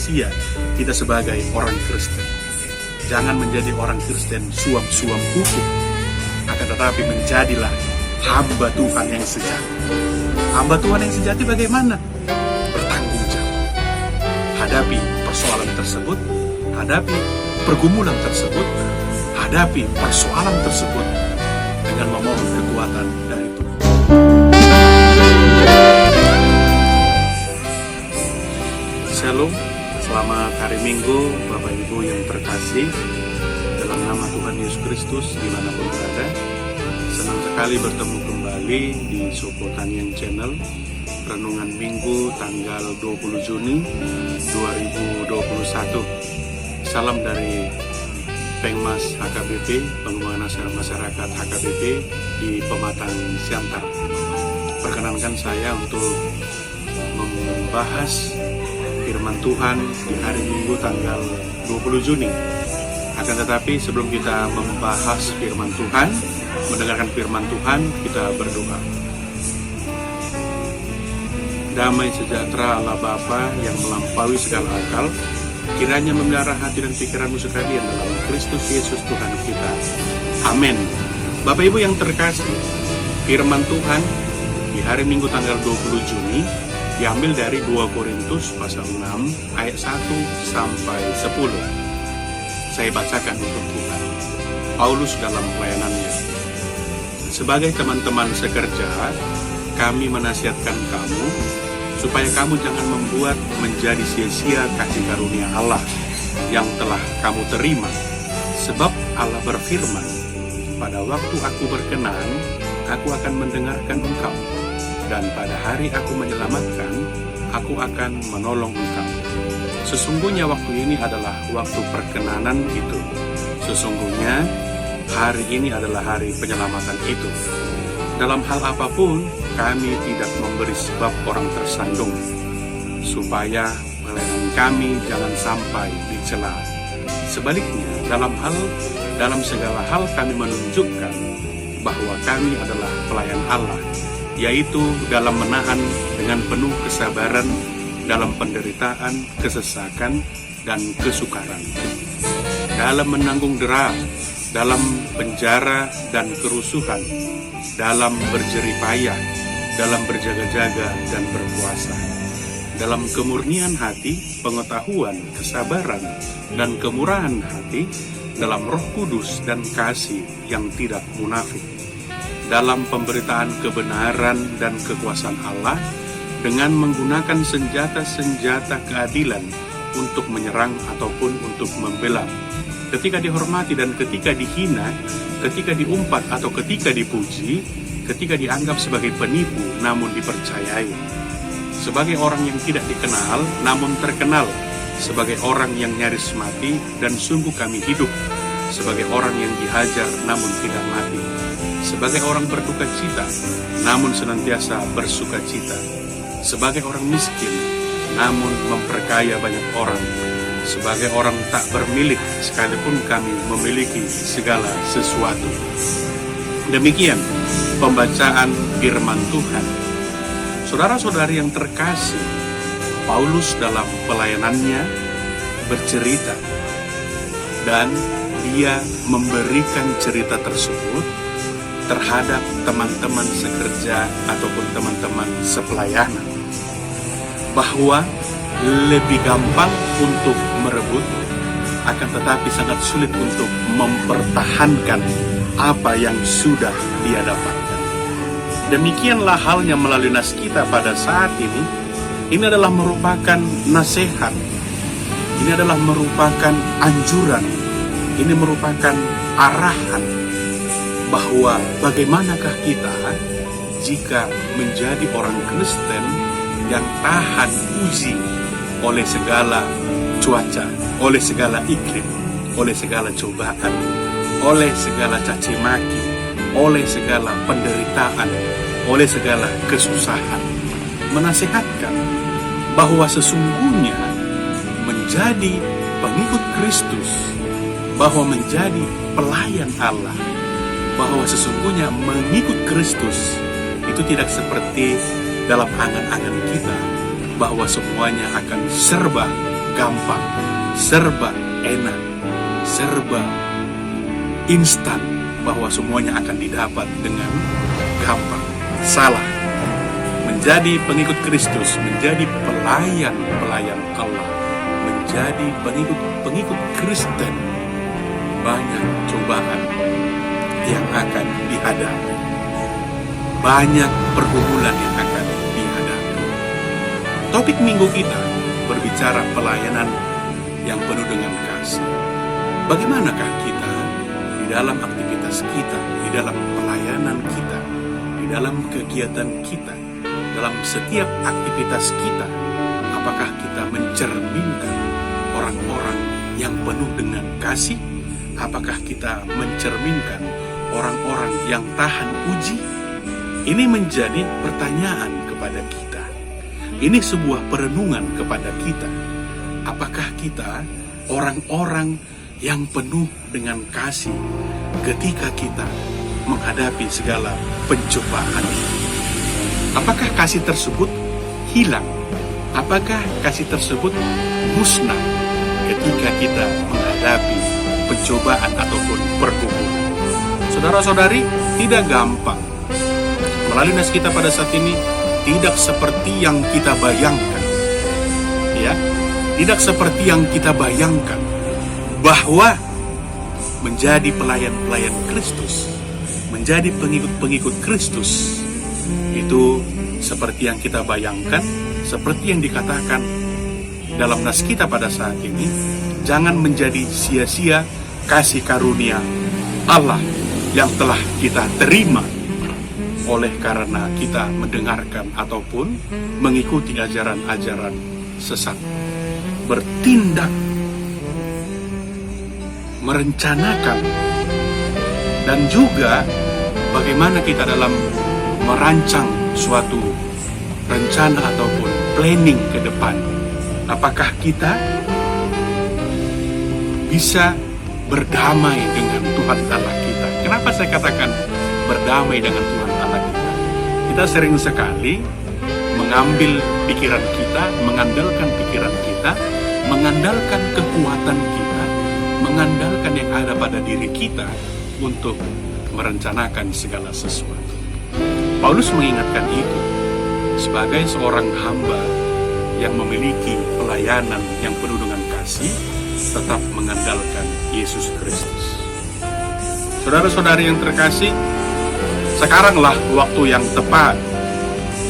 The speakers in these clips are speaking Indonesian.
sia-sia kita sebagai orang Kristen. Jangan menjadi orang Kristen suam-suam hukum, akan tetapi menjadilah hamba Tuhan yang sejati. Hamba Tuhan yang sejati bagaimana? Bertanggung jawab. Hadapi persoalan tersebut, hadapi pergumulan tersebut, hadapi persoalan tersebut dengan memohon kekuatan dari Tuhan. Shalom, selamat hari Minggu Bapak Ibu yang terkasih. Dalam nama Tuhan Yesus Kristus dimanapun berada, senang sekali bertemu kembali di Soko Tanian Channel. Renungan Minggu tanggal 20 Juni 2021. Salam dari Pengmas HKBP, Pengembangan Nasional Masyarakat HKBP di Pematang Siantar. Perkenankan saya untuk membahas firman Tuhan di hari Minggu tanggal 20 Juni. Akan tetapi sebelum kita membahas firman Tuhan, mendengarkan firman Tuhan, kita berdoa. Damai sejahtera Allah Bapa yang melampaui segala akal, kiranya memelihara hati dan pikiranmu sekalian dalam Kristus Yesus Tuhan kita. Amin. Bapak Ibu yang terkasih, firman Tuhan di hari Minggu tanggal 20 Juni diambil dari 2 Korintus pasal 6 ayat 1 sampai 10. Saya bacakan untuk kita. Paulus dalam pelayanannya. Sebagai teman-teman sekerja, kami menasihatkan kamu supaya kamu jangan membuat menjadi sia-sia kasih karunia Allah yang telah kamu terima. Sebab Allah berfirman, pada waktu aku berkenan, aku akan mendengarkan engkau. Dan pada hari aku menyelamatkan, aku akan menolong engkau. Sesungguhnya waktu ini adalah waktu perkenanan itu. Sesungguhnya hari ini adalah hari penyelamatan itu. Dalam hal apapun, kami tidak memberi sebab orang tersandung, supaya pelayanan kami jangan sampai dicela. Sebaliknya, dalam segala hal kami menunjukkan bahwa kami adalah pelayan Allah, yaitu dalam menahan dengan penuh kesabaran dalam penderitaan, kesesakan, dan kesukaran, dalam menanggung dera, dalam penjara dan kerusuhan, dalam berjerih payah, dalam berjaga-jaga dan berpuasa, dalam kemurnian hati, pengetahuan, kesabaran, dan kemurahan hati, dalam Roh Kudus dan kasih yang tidak munafik, dalam pemberitaan kebenaran dan kekuasaan Allah, dengan menggunakan senjata-senjata keadilan untuk menyerang ataupun untuk membela, ketika dihormati dan ketika dihina, ketika diumpat atau ketika dipuji, ketika dianggap sebagai penipu namun dipercayai, sebagai orang yang tidak dikenal namun terkenal, sebagai orang yang nyaris mati dan sungguh kami hidup, sebagai orang yang dihajar namun tidak mati, sebagai orang berduka cita namun senantiasa bersuka cita, sebagai orang miskin namun memperkaya banyak orang, sebagai orang tak bermilik sekalipun kami memiliki segala sesuatu. Demikian pembacaan firman Tuhan. Saudara-saudari yang terkasih, Paulus dalam pelayanannya bercerita, dan dia memberikan cerita tersebut terhadap teman-teman sekerja ataupun teman-teman sepelayanan, bahwa lebih gampang untuk merebut, akan tetapi sangat sulit untuk mempertahankan apa yang sudah dia dapatkan. Demikianlah halnya melalui nas kita pada saat ini. Ini adalah merupakan nasihat, ini adalah merupakan anjuran, ini merupakan arahan, bahwa bagaimanakah kita jika menjadi orang Kristen yang tahan uji oleh segala cuaca, oleh segala iklim, oleh segala cobaan, oleh segala caci maki, oleh segala penderitaan, oleh segala kesusahan. Menasihatkan bahwa sesungguhnya menjadi pengikut Kristus, bahwa menjadi pelayan Allah, bahwa sesungguhnya mengikut Kristus itu tidak seperti dalam angan-angan kita, bahwa semuanya akan serba gampang, serba enak, serba instan, bahwa semuanya akan didapat dengan gampang. Salah. Menjadi pengikut Kristus, menjadi pelayan-pelayan Allah, menjadi pengikut Kristen, banyak cobaan yang akan dihadapi, banyak pergumulan yang akan dihadapi. Topik minggu kita berbicara pelayanan yang penuh dengan kasih. Bagaimanakah kita di dalam aktivitas kita, di dalam pelayanan kita, di dalam kegiatan kita, dalam setiap aktivitas kita, apakah kita mencerminkan orang-orang yang penuh dengan kasih? Apakah kita mencerminkan orang-orang yang tahan uji? Ini menjadi pertanyaan kepada kita. Ini sebuah perenungan kepada kita. Apakah kita orang-orang yang penuh dengan kasih ketika kita menghadapi segala pencobaan? Apakah kasih tersebut hilang? Apakah kasih tersebut musnah ketika kita menghadapi pencobaan ataupun pergumulan? Saudara-saudari, tidak gampang. Melalui nas kita pada saat ini tidak seperti yang kita bayangkan. Ya, tidak seperti yang kita bayangkan bahwa menjadi pelayan-pelayan Kristus, menjadi pengikut-pengikut Kristus, itu seperti yang kita bayangkan, seperti yang dikatakan dalam nas kita pada saat ini. Jangan menjadi sia-sia kasih karunia Allah yang telah kita terima oleh karena kita mendengarkan ataupun mengikuti ajaran-ajaran sesat. Bertindak, merencanakan, dan juga bagaimana kita dalam merancang suatu rencana ataupun planning ke depan. Apakah kita bisa berdamai dengan Tuhan Allah kita? Kenapa saya katakan berdamai dengan Tuhan Allah kita? Kita sering sekali mengambil pikiran kita, mengandalkan pikiran kita, mengandalkan kekuatan kita, mengandalkan yang ada pada diri kita untuk merencanakan segala sesuatu. Paulus mengingatkan itu sebagai seorang hamba yang memiliki pelayanan yang penuh dengan kasih, tetap mengandalkan Yesus Kristus. Saudara-saudari yang terkasih, sekaranglah waktu yang tepat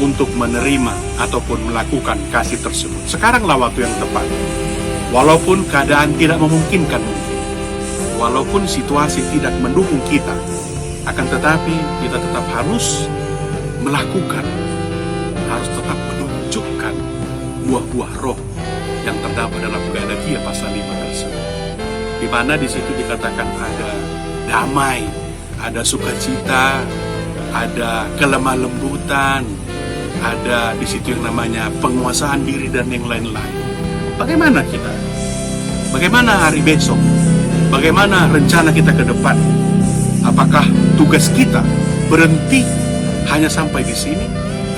untuk menerima ataupun melakukan kasih tersebut. Sekaranglah waktu yang tepat. Walaupun keadaan tidak memungkinkan mungkin, walaupun situasi tidak mendukung kita, akan tetapi kita tetap harus melakukan, harus tetap menunjukkan buah-buah roh yang terdapat dalam Galatia pasal 5 tersebut, di mana di situ dikatakan ada damai, ada sukacita, ada kelemah lembutan, ada di situ yang namanya penguasaan diri dan yang lain-lain. Bagaimana kita? Bagaimana hari besok? Bagaimana rencana kita ke depan? Apakah tugas kita berhenti hanya sampai di sini?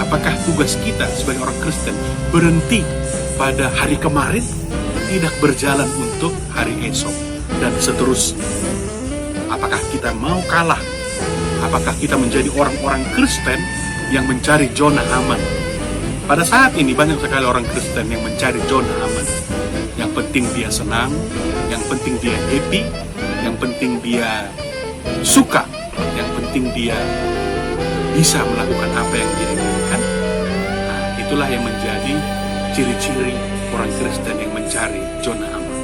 Apakah tugas kita sebagai orang Kristen berhenti pada hari kemarin, tidak berjalan untuk hari esok, dan seterusnya? Apakah kita mau kalah? Apakah kita menjadi orang-orang Kristen yang mencari zona aman? Pada saat ini banyak sekali orang Kristen yang mencari zona aman. Yang penting dia senang, yang penting dia happy, yang penting dia suka, yang penting dia bisa melakukan apa yang dia inginkan. Nah, itulah yang menjadi ciri-ciri orang Kristen yang mencari zona aman.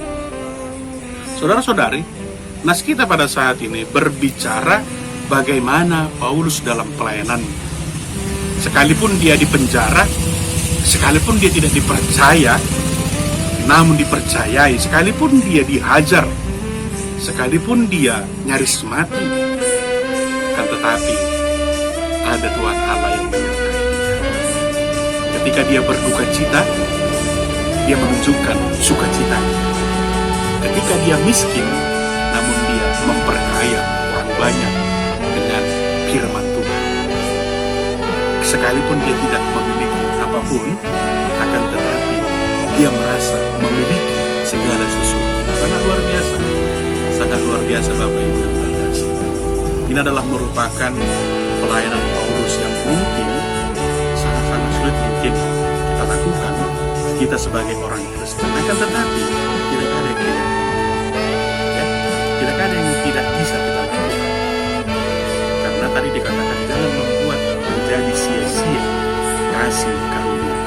Saudara-saudari, nas kita pada saat ini berbicara bagaimana Paulus dalam pelayanannya. Sekalipun dia dipenjara, sekalipun dia tidak dipercaya, namun dipercayai, sekalipun dia dihajar, sekalipun dia nyaris mati, kan tetapi ada Tuhan Allah yang menyertai dia. Ketika dia berduka cita, dia menunjukkan sukacita. Ketika dia miskin, namun dia memperkaya orang banyak dengan firman Tuhan. Sekalipun dia tidak memiliki apapun, akan tetapi dia merasa memiliki segala sesuatu. Sangat luar biasa. Sangat luar biasa Bapak Ibu yang terkasih. Ini adalah merupakan pelayanan Paulus yang mungkin sangat-sangat sulit mungkin kita lakukan, kita sebagai orang Kristen. Akan tetapi tidak ada yang tidak, ya? Tidak ada yang tidak bisa kita lakukan. Karena tadi dikatakan jangan membuat menjadi sia-sia kasih karunia.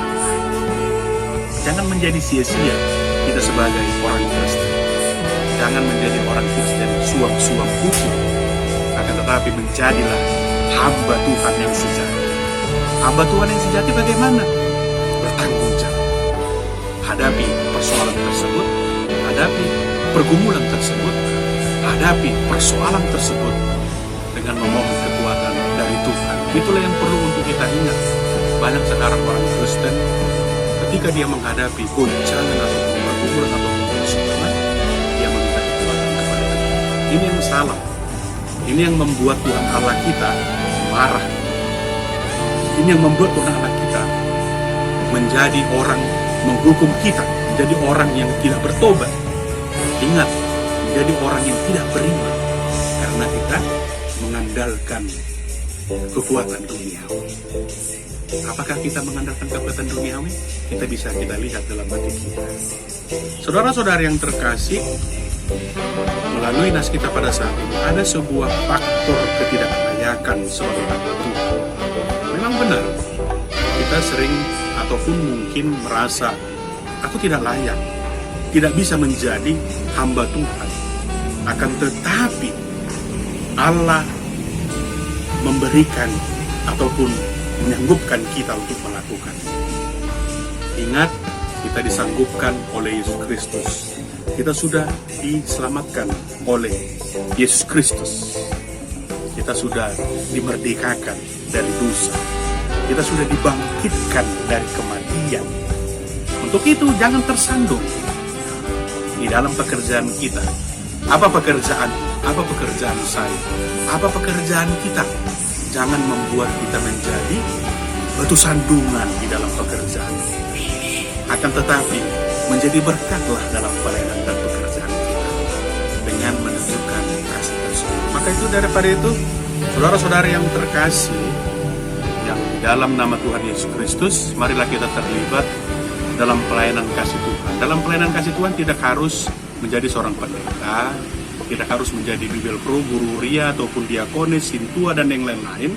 Jangan menjadi sia-sia kita sebagai orang Kristen. Jangan menjadi orang Kristen suap-suap hukum. Akan tetapi menjadilah hamba Tuhan yang sejati. Hamba Tuhan yang sejati bagaimana? Bertanggung jawab. Hadapi persoalan tersebut, hadapi pergumulan tersebut, hadapi persoalan tersebut dengan memohon kekuatan dari Tuhan. Itulah yang perlu untuk kita ingat. Banyak sekarang orang Kristen ketika dia menghadapi goncangan atau pergumulan atau persoalan, dia meminta kekuatan kepada Tuhan. Ini yang salah. Ini yang membuat Tuhan Allah kita marah. Ini yang membuat Tuhan Allah kita menjadi orang menghukum kita, menjadi orang yang tidak bertobat. Ingat, menjadi orang yang tidak beriman karena kita mengandalkan kekuatan duniawi. Apakah kita mengandalkan kekuatan duniawi? Kita lihat dalam hati kita. Saudara-saudara yang terkasih, melalui nas kita pada saat ini ada sebuah faktor ketidaklayakan sebagai hamba Tuhan. Memang benar, kita sering ataupun mungkin merasa aku tidak layak, tidak bisa menjadi hamba Tuhan. Akan tetapi Allah memberikan ataupun menyanggupkan kita untuk melakukan. Ingat, kita disanggupkan oleh Yesus Kristus. Kita sudah diselamatkan oleh Yesus Kristus. Kita sudah dimerdekakan dari dosa. Kita sudah dibangkitkan dari kematian. Untuk itu jangan tersandung di dalam pekerjaan kita. Apa pekerjaan? Apa pekerjaan saya? Apa pekerjaan kita? Jangan membuat kita menjadi batu sandungan di dalam pekerjaan. Akan tetapi menjadi berkatlah dalam pelayanan dan pekerjaan kita dengan menunjukkan kasih tersebut. Maka itu daripada itu, saudara-saudara yang terkasih, yang di dalam nama Tuhan Yesus Kristus, marilah kita terlibat dalam pelayanan kasih Tuhan. Dalam pelayanan kasih Tuhan tidak harus menjadi seorang pendeta, tidak harus menjadi bibel pro, guru ria, ataupun diakonis, sintua, dan yang lain-lain.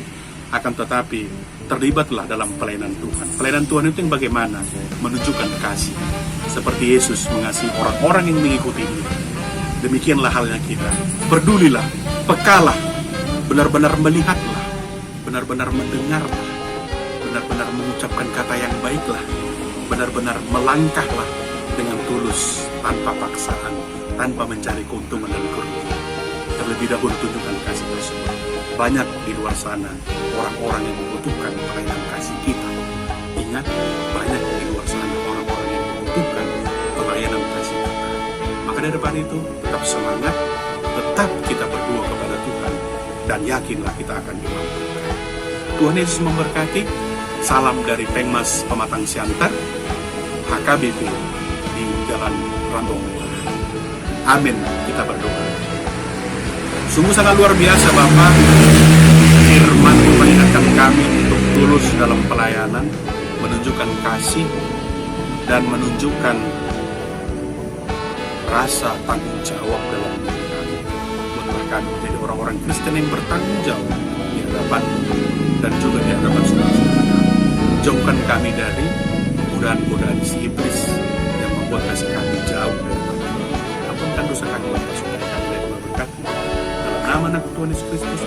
Akan tetapi terlibatlah dalam pelayanan Tuhan. Pelayanan Tuhan itu yang bagaimana? Menunjukkan kasih. Seperti Yesus mengasihi orang-orang yang mengikuti Dia. Demikianlah halnya kita. Pedulilah, pekalah, benar-benar melihatlah, benar-benar mendengarlah, benar-benar mengucapkan kata yang baiklah, benar-benar melangkahlah dengan tulus, tanpa paksaan, tanpa mencari keuntungan dan kerugian. Terlebih dahulu tunjukkan kasih tersebut. Banyak di luar sana orang-orang yang membutuhkan pelayanan kasih kita. Ingat, banyak di luar sana orang-orang yang membutuhkan pelayanan kasih kita. Maka daripada itu, tetap semangat, tetap kita berdoa kepada Tuhan, dan yakinlah kita akan dimampukan. Tuhan Yesus memberkati. Salam dari Pengmas Pematang Siantar, HKBP di Jalan Rantong. Amin. Kita berdoa. Sungguh sangat luar biasa Bapak, firman mengingatkan kami untuk tulus dalam pelayanan, menunjukkan kasih, dan menunjukkan rasa tanggung jawab dalam diri kami. Buatlah kami menjadi orang-orang Kristen yang bertanggung jawab di hadapan dan juga di hadapan saudara-saudara kami. Jauhkan kami dari godaan-godaan si iblis yang membuat kasih kami jauh dari Tuhan. Ampunkan dosa kami, supaya kami dapat berkat. Dalam nama Tuhan Yesus Kristus